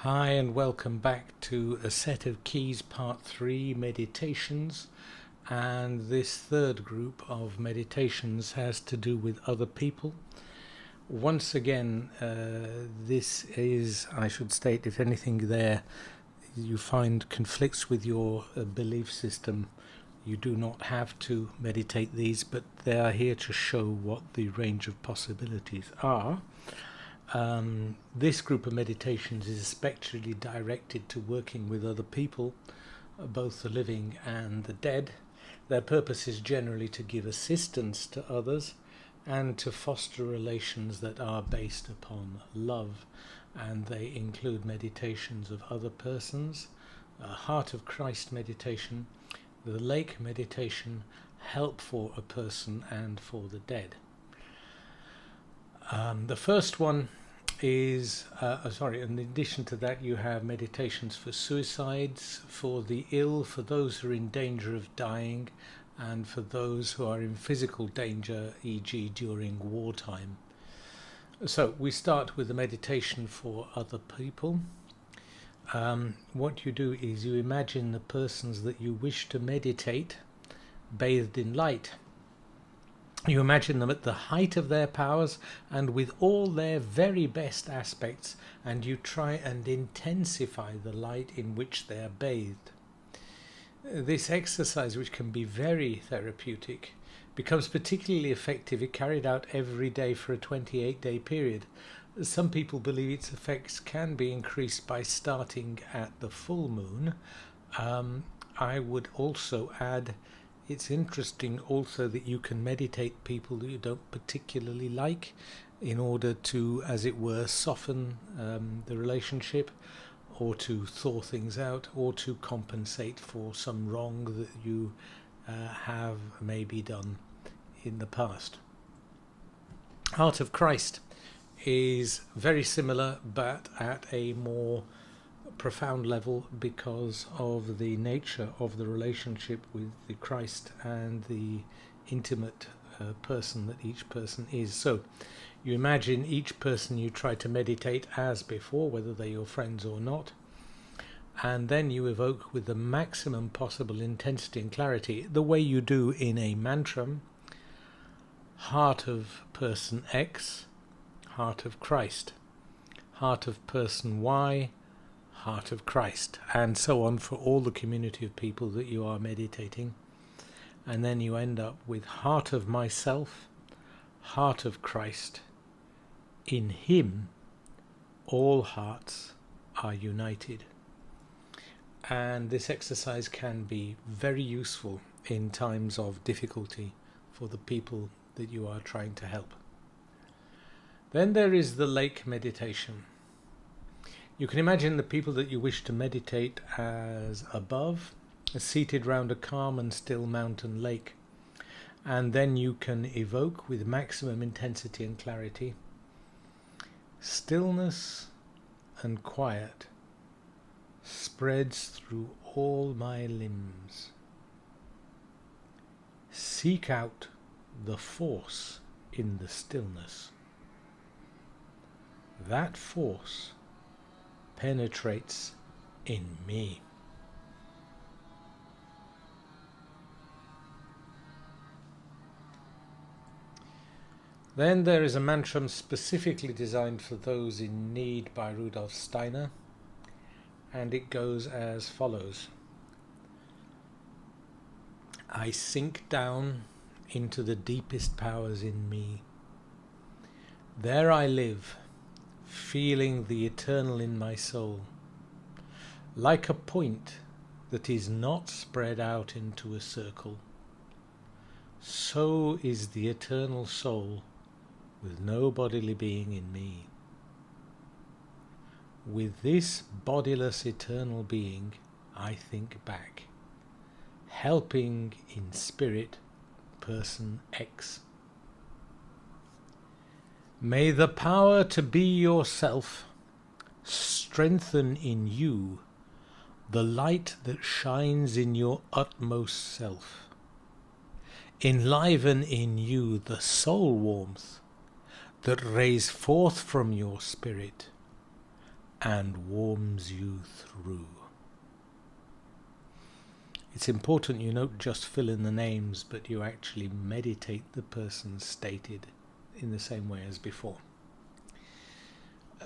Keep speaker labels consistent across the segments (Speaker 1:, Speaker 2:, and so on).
Speaker 1: Hi and welcome back to A Set of Keys Part 3 meditations, and this third group of meditations has to do with other people. Once again, this is, I should state, if anything there you find conflicts with your belief system, you do not have to meditate these, but they are here to show what the range of possibilities are. This group of meditations is especially directed to working with other people, both the living and the dead. Their purpose is generally to give assistance to others and to foster relations that are based upon love, and they include meditations of other persons, a Heart of Christ meditation, the Lake meditation, help for a person and for the dead. The first one is, in addition to that you have meditations for suicides, for the ill, for those who are in danger of dying, and for those who are in physical danger, e.g. during wartime. So we start with the meditation for other people. What you do is you imagine the persons that you wish to meditate bathed in light. You imagine them at the height of their powers and with all their very best aspects, and you try and intensify the light in which they are bathed. This exercise, which can be very therapeutic, becomes particularly effective if carried out every day for a 28-day period. Some people believe its effects can be increased by starting at the full moon. I would also add, it's interesting also that you can meditate people that you don't particularly like in order to, as it were, soften the relationship, or to thaw things out, or to compensate for some wrong that you have maybe done in the past. Heart of Christ is very similar, but at a more profound level, because of the nature of the relationship with the Christ and the intimate person that each person is. So you imagine each person you try to meditate as before, whether they're your friends or not, and then you evoke with the maximum possible intensity and clarity, the way you do in a mantra: heart of person X, heart of Christ; heart of person Y, heart of Christ, and so on for all the community of people that you are meditating. And then you end up with heart of myself, heart of Christ. In him all hearts are united. And this exercise can be very useful in times of difficulty for the people that you are trying to help. Then there is the lake meditation. You can imagine the people that you wish to meditate as above, seated round a calm and still mountain lake. And then you can evoke with maximum intensity and clarity: stillness and quiet spreads through all my limbs. Seek out the force in the stillness. That force penetrates in me. Then there is a mantra specifically designed for those in need by Rudolf Steiner, and it goes as follows: I sink down into the deepest powers in me. There I live, feeling the eternal in my soul, like a point that is not spread out into a circle. So is the eternal soul with no bodily being in me. With this bodiless eternal being I think back, helping in spirit person X. May the power to be yourself strengthen in you the light that shines in your utmost self. Enliven in you the soul warmth that rays forth from your spirit. and warms you through. It's important you don't just fill in the names, but you actually meditate the person stated in the same way as before.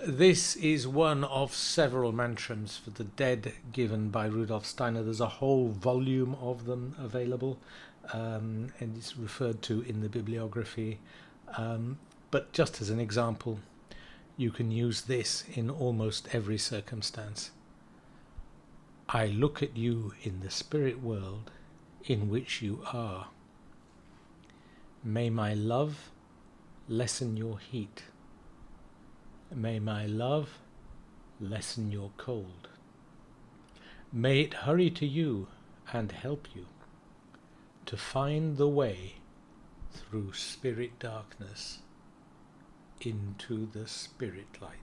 Speaker 1: This is one of several mantrams for the dead given by Rudolf Steiner. There's a whole volume of them available, and it's referred to in the bibliography. But just as an example, you can use this in almost every circumstance. I look at you in the spirit world in which you are. May my love lessen your heat. May my love lessen your cold. May it hurry to you and help you to find the way through spirit darkness into the spirit light.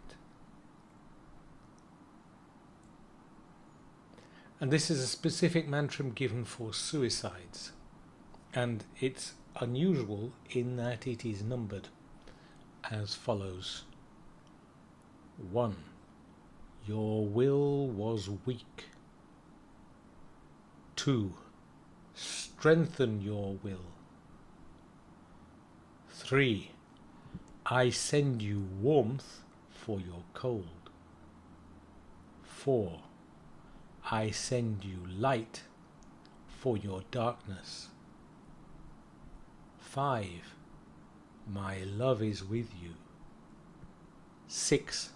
Speaker 1: And this is a specific mantram given for suicides, and it's unusual in that it is numbered as follows. 1. Your will was weak. 2. Strengthen your will. 3. I send you warmth for your cold. 4. I send you light for your darkness. 5. My love is with you. 6.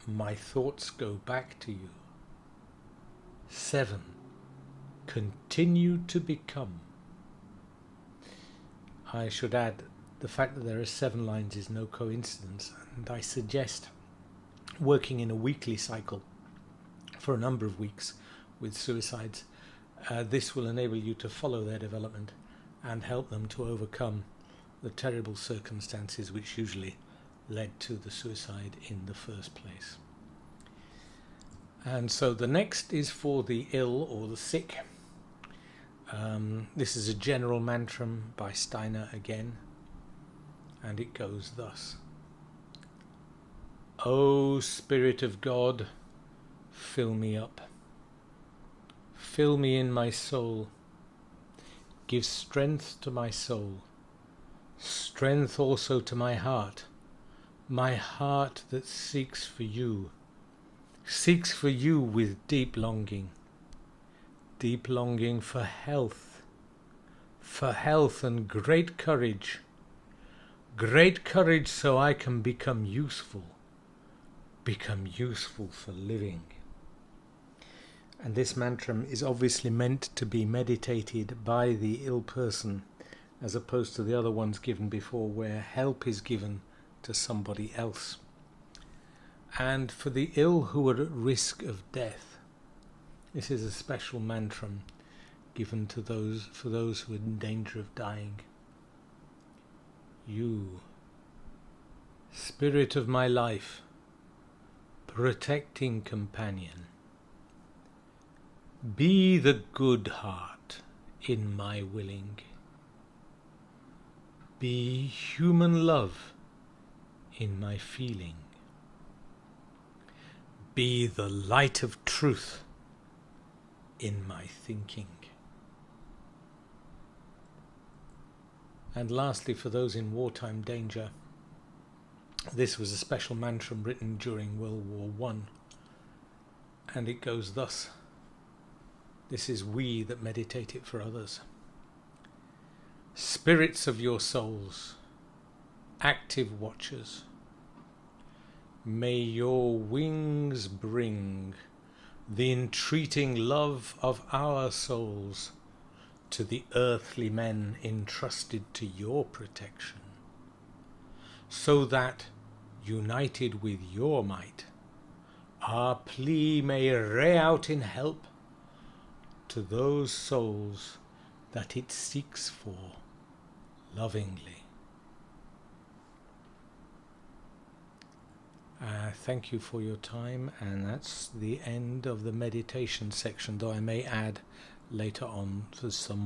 Speaker 1: My thoughts go back to you. 7. Continue to become. I should add, the fact that there are 7 lines is no coincidence, and I suggest working in a weekly cycle for a number of weeks with suicides. This will enable you to follow their development and help them to overcome the terrible circumstances which usually led to the suicide in the first place. And so the next is for the ill or the sick. This is a general mantram by Steiner again, and it goes thus. O Spirit of God, fill me up. Fill me in my soul. Give strength to my soul. Strength also to my heart that seeks for you with deep longing for health and great courage so I can become useful for living. And this mantram is obviously meant to be meditated by the ill person, as opposed to the other ones given before where help is given to somebody else. And for the ill who are at risk of death, this is a special mantram given to those who are in danger of dying. You, Spirit of my life, protecting companion, be the good heart in my willing. Be human love in my feeling. Be the light of truth in my thinking. And lastly, for those in wartime danger, this was a special mantram written during World War I, and it goes thus. This is we that meditate it for others. Spirits of your souls, active watchers, may your wings bring the entreating love of our souls to the earthly men entrusted to your protection, so that, united with your might, our plea may ray out in help to those souls that it seeks for lovingly. Thank you for your time, and that's the end of the meditation section, though I may add later on for some more.